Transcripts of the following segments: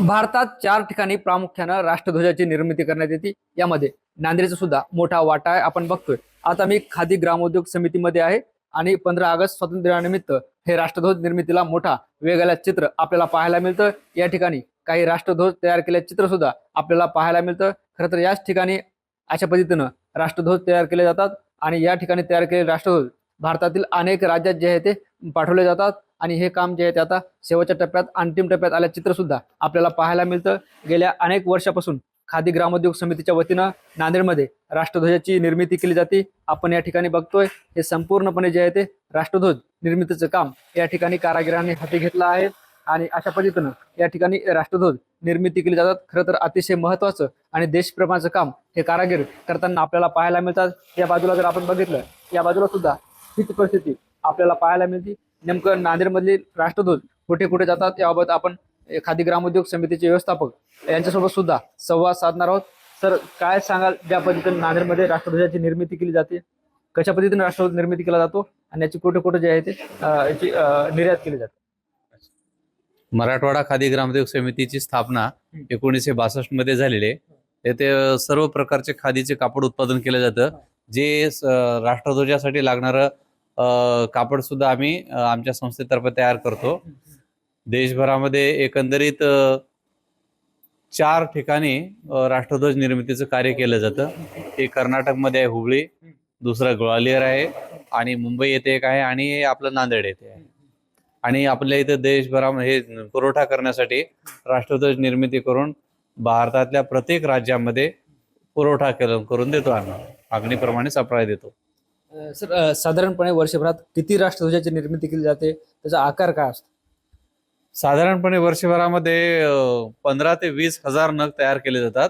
भारतात 4 ठिकाणी प्रामुख्यानं राष्ट्रध्वजाची निर्मिती करण्यात येते. यामध्ये नांदेडचा सुद्धा मोठा वाटा आहे. आपण बघतोय आता मी खादी ग्रामोद्योग समितीमध्ये आहे आणि 15 ऑगस्ट स्वातंत्र्यानिमित्त हे राष्ट्रध्वज निर्मितीला मोठा वेग आल्याचं चित्र आपल्याला पाहायला मिळतं. या ठिकाणी काही राष्ट्रध्वज तयार केल्याचे चित्र सुद्धा आपल्याला पाहायला मिळतं. खरं तर याच ठिकाणी अशा पद्धतीनं राष्ट्रध्वज तयार केले जातात आणि या ठिकाणी तयार केलेले राष्ट्रध्वज भारतातील अनेक राज्यात जे आहे ते पाठवले जातात आणि हे काम जे आहे ते आता शेवटच्या टप्प्यात अंतिम टप्प्यात आल्याचं चित्र सुद्धा आपल्याला पाहायला मिळतं. गेल्या अनेक वर्षापासून खादी ग्रामोद्योग समितीच्या वतीनं नांदेडमध्ये राष्ट्रध्वजाची निर्मिती केली जाते. आपण या ठिकाणी बघतोय हे संपूर्णपणे जे आहे ते राष्ट्रध्वज निर्मितीचं काम या ठिकाणी कारागिरांनी हाती घेतलं आहे आणि अशा पद्धतीनं या ठिकाणी राष्ट्रध्वज निर्मिती केली जातात. खरं तर अतिशय महत्वाचं आणि देशप्रेमाचं काम हे कारागीर करताना आपल्याला पाहायला मिळतात. या बाजूला जर आपण बघितलं या बाजूला सुद्धा हीच परिस्थिती आपल्याला पाहायला मिळते. नेमकं नांदेडमधील राष्ट्रध्वज कुठे कुठे जातात याबाबत आपण खादी ग्रामोद्योग समितीचे व्यवस्थापक यांच्यासोबत सुद्धा संवाद साधणार आहोत. तर काय सांगाल ज्या पद्धतीने नांदेडमध्ये राष्ट्रध्वजाची निर्मिती केली जाते, कशा पद्धतीने राष्ट्रध्वज निर्मिती केला जातो आणि याची कुठे कुठे जे आहे ते याची निर्यात केली जाते? मराठवाडा खादी ग्रामोद्योग समितीची स्थापना 1962 मध्ये झालेली आहे. येथे सर्व प्रकारचे खादीचे कापड उत्पादन केलं जातं. जे राष्ट्रध्वजासाठी लागणारं कापड सुद्धा आम्ही आमच्या संस्थेतर्फे तयार करतो. देशभरामध्ये एकंदरीत 4 ठिकाणी राष्ट्रध्वज निर्मितीचं कार्य केलं जातं. एक कर्नाटकमध्ये आहे हुबळी, दुसरं ग्वालियर आहे आणि मुंबई येथे एक आहे आणि आपलं नांदेड येथे आहे. आणि आपल्या इथं देशभरामध्ये पुरवठा करण्यासाठी राष्ट्रध्वज निर्मिती करून भारतातल्या प्रत्येक राज्यामध्ये पुरवठा करून देतो. आम्ही मागणीप्रमाणे सप्लाय देतो. सर, साधारणपणे वर्षभरात किती राष्ट्रध्वजाची निर्मिती केली जाते, त्याचा आकार काय असतो? साधारणपणे वर्षभरामध्ये 15 ते 20 हजार नग तयार केले जातात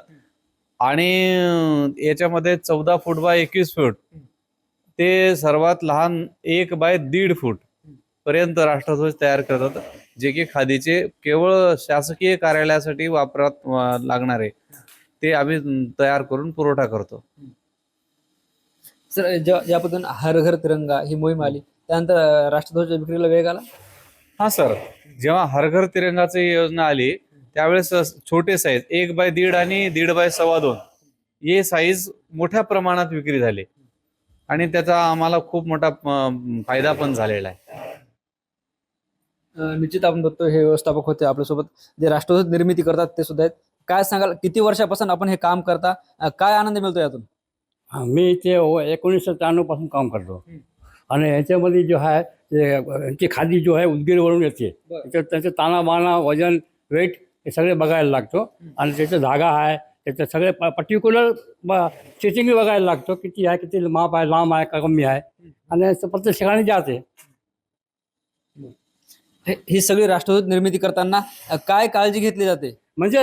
आणि याच्यामध्ये 14 फूट बाय 21 फूट ते सर्वात लहान 1 बाय 1.5 फूट पर्यंत राष्ट्रध्वज तयार करतात, जे की खादीचे केवळ शासकीय कार्यालयासाठी वापरात लागणारे ते आम्ही तयार करून पुरवठा करतो. सर, ज्या पद्धतीने हर घर तिरंगा ही मोहीम आली त्यानंतर राष्ट्रध्वज विक्रीला वेग आला. हा सर, जेव्हा हर घर तिरंगाची योजना आली त्यावेळेस छोटे साईज 1 बाय 1.5 आणि 1.5 बाय 2.25 हे साईज मोठ्या प्रमाणात विक्री झाले आणि त्याचा आम्हाला खूप मोठा फायदा पण झालेला आहे. निश्चित आपण बघतो हे व्यवस्थापक होते आपल्यासोबत जे राष्ट्रध्वज निर्मिती करतात ते सुद्धा आहेत. काय सांगाल किती वर्षापासून आपण हे काम करता, काय आनंद मिळतो यातून? मी इथे 1993 पासून काम करतो आणि ह्याच्यामध्ये जो आहे यांची खादी जो आहे उदगीरवरून येते. त्याचं ताना बाणा वजन वेट हे सगळे बघायला लागतो आणि त्याचा धागा आहे त्याचं सगळे पर्टिक्युलर स्टिचिंग बघायला लागतो, किती आहे, किती माप आहे, लांब आहे का कमी आहे आणि प्रत्येक ठिकाणी जाते. ही सगळी राष्ट्रध्वज निर्मिती करताना काय काळजी घेतली जाते? म्हणजे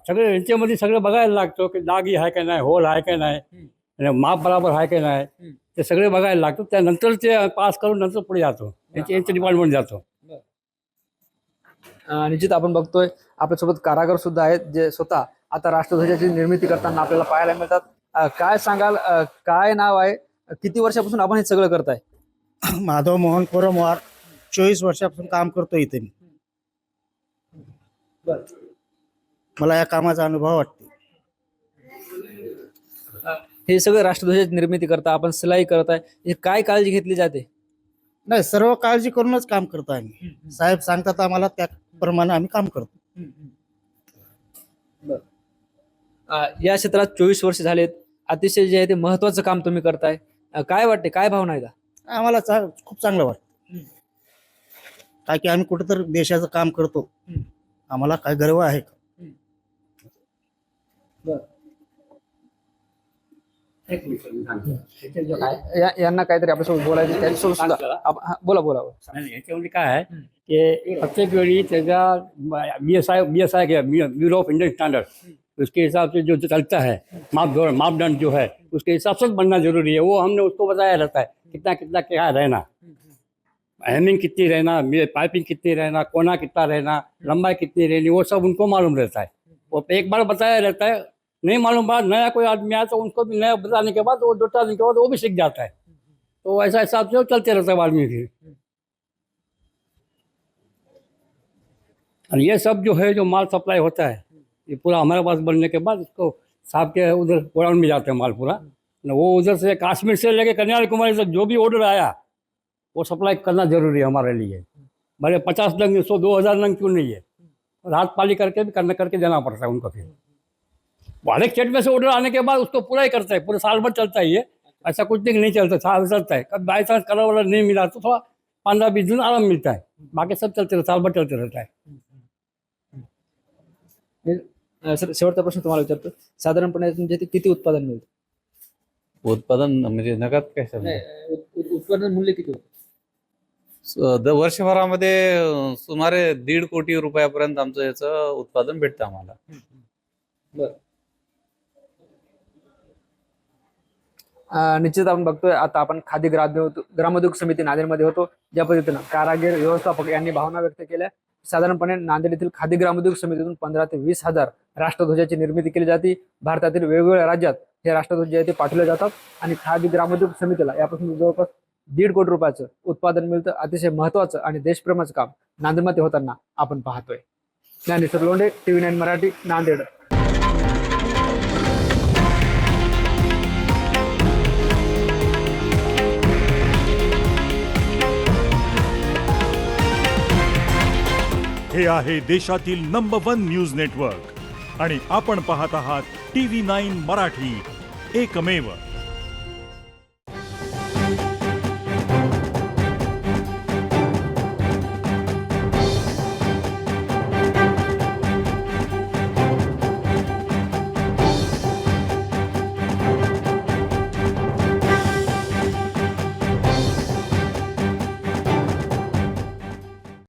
सगळे यांच्यामध्ये सगळं बघायला लागतो की डागी आहे का नाही, होल आहे का नाही, माप बराबर आहे का नाही, ते सगळे बघायला लागतो. त्यानंतर ते पास करून नंतर पुढे जातो, यांचं डिपार्टमेंट जातो. निश्चित आपण बघतोय आपल्यासोबत कारागर सुद्धा आहेत जे स्वतः आता राष्ट्रध्वजाची निर्मिती करताना आपल्याला पाहायला मिळतात. काय सांगाल, काय नाव आहे, किती वर्षापासून आपण हे सगळं करताय? माधव मोहन कोरमवार, 24 वर्षापासून काम करतो इथे मी. मला या कामाचा अनुभव वाटतो. हे सगळं राष्ट्रध्वजाची निर्मिती करता आपण सिलाई करताय, हे काय काळजी घेतली जाते? नाही, सर्व काळजी करूनच काम करतो आम्ही. साहेब सांगतात आम्हाला त्याप्रमाणे आम्ही काम करतो. या क्षेत्रात 24 वर्ष झालेत, अतिशय जे आहे ते महत्वाचं काम तुम्ही करताय. काय वाटते, काय भावना आहे? आम्हाला खूप चांगलं वाटतं, काय की आम्ही कुठेतरी देशाचं काम करतो. आम्हाला काय गर्व आहे का? यांना काहीतरी आपल्यासोबत बोलायचं त्याच्यासोबत सुद्धा बोला बोला. याच्यामध्ये काय आहे की प्रत्येक वेळी त्याचा BSI bureau of Indian standard, उसके हिसाब से जो चलता है मापदंड जो है उसके हिसाब से बनना जरूरी है. वो हमने उसको बताया रहता है कितना कितना क्या रहना, हेमिंग कितनी रहना, पाइपिंग कितनी रहना, कोना कितना रहना, लंबाई कितनी रहनी, वो सब उनको मालूम रहता है. वो एक बार बताया रहता है, नहीं मालूम बात नया कोई आदमी आया तो उनको भी नया बताने के बाद वो 2-4 दिन के बाद वो भी सीख जाता है. तो ऐसा हिसाब से वो चलते रहता है आदमी भी. और ये सब जो है जो माल सप्लाई होता है ये पूरा हमारे पास बनने के बाद उसको साहब के उधर गोडाउन में जाते हैं माल पूरा न वो उधर से कश्मीर से लेके कन्याकुमारी तक जो भी ऑर्डर आया वो सप्लाई करना जरूरी है हमारे लिए। भले 50 नंग 100 2000 नंग क्यों नहीं है, रात पाली करके भी करके देना पड़ता है उनको। फिर हर एक स्टेट में से ऑर्डर आने के बाद उसको पूरा ही करता है, पूरे साल भर चलता है ये, ऐसा कुछ नहीं चलता, साल चलता है। कभी बाई चांस कलर वाला नहीं मिला तो थोड़ा 15-20 दिन आराम मिलता है, बाकी सब चलते रहता है, साल भर चलते रहता है। सर शेवटचा प्रश्न तुम्हाला विचारतो, साधारणपणे तुमच्या इथे किती उत्पादन मिळतं? उत्पादन म्हणजे नगद काय उत्पादन मूल्य किती होतं? वर्षभरामध्ये सुमारे 1.5 कोटी रुपयापर्यंत आमचं याचं उत्पादन भेटतं आम्हाला। निश्चित आपण बघतोय आता आपण खादी ग्रामोद्योग समिती नांदेडमध्ये होतो, ज्या पद्धतीनं कारागीर व्यवस्थापक यांनी भावना व्यक्त केल्या। साधारणपणे नांदेड येथील खादी ग्रामोद्योग समितीतून 15 ते 20 हजार राष्ट्रध्वजाची निर्मिती केली जाते। भारतातील वेगवेगळ्या राज्यात हे राष्ट्रध्वज जे आहे ते पाठवले जातात आणि खादी ग्रामोद्योग समितीला यापासून जवळपास 1.5 कोटी रुपयाचं उत्पादन मिळतं। अतिशय महत्त्वाचं आणि देशप्रेमाचं काम नांदेडमध्ये होताना आपण पाहतोय। ज्ञानेश्वर लोंढे, TV9 मराठी, नांदेड। हे आहे देशातील नंबर 1 न्यूज नेटवर्क आणि आपण पाहत आहात TV9 मराठी, एकमेव।